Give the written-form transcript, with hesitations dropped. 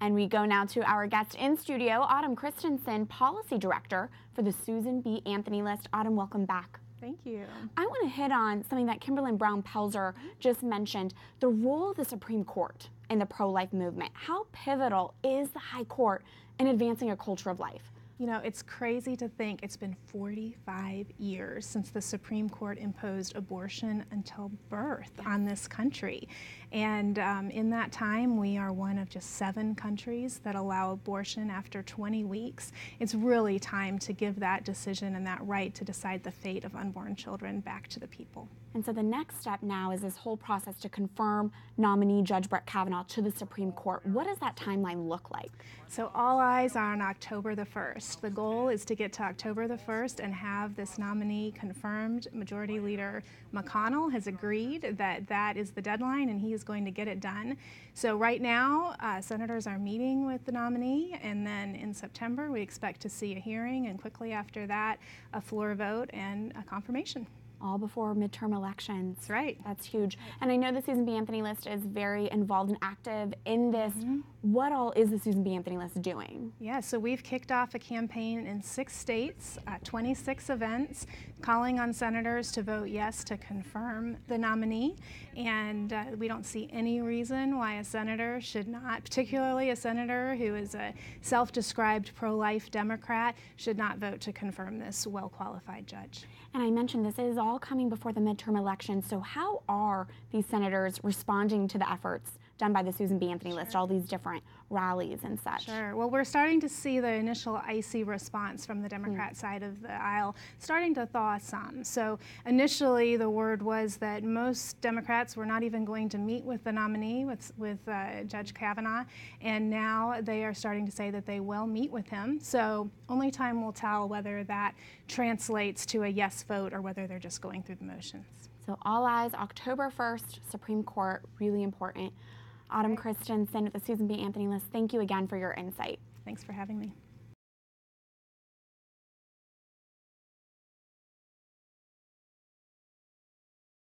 And we go now to our guest in studio, Autumn Christensen, Policy Director for the Susan B. Anthony List. Autumn, welcome back. Thank you. I want to hit on something that Kimberlyn Brown-Pelzer just mentioned, the role of the Supreme Court in the pro-life movement. How pivotal is the High Court in advancing a culture of life? You know, it's crazy to think it's been 45 years since the Supreme Court imposed abortion until birth on this country. And in that time, we are one of just 7 countries that allow abortion after 20 weeks. It's really time to give that decision and that right to decide the fate of unborn children back to the people. And so the next step now is this whole process to confirm nominee Judge Brett Kavanaugh to the Supreme Court. What does that timeline look like? So all eyes are on October the 1st. The goal is to get to October the 1st and have this nominee confirmed. Majority Leader McConnell has agreed that that is the deadline and he is going to get it done. So right now, senators are meeting with the nominee, and then in September we expect to see a hearing, and quickly after that, a floor vote and a confirmation. All before midterm elections. That's right. That's huge. And I know the Susan B. Anthony List is very involved and active in this. What all is the Susan B. Anthony List doing? Yeah, so we've kicked off a campaign in 6 states, 26 events, calling on senators to vote yes to confirm the nominee. And we don't see any reason why a senator should not, particularly a senator who is a self-described pro-life Democrat, should not vote to confirm this well-qualified judge. And I mentioned this is all coming before the midterm election, so how are these senators responding to the efforts done by the Susan B. Anthony List, all these different rallies and such? Sure. Well, we're starting to see the initial icy response from the Democrat side of the aisle starting to thaw some. So initially the word was that most Democrats were not even going to meet with the nominee, with Judge Kavanaugh, and now they are starting to say that they will meet with him. So only time will tell whether that translates to a yes vote or whether they're just going through the motions. So all eyes, October 1st, Supreme Court, really important. Autumn Christensen with the Susan B. Anthony List, thank you again for your insight. Thanks for having me.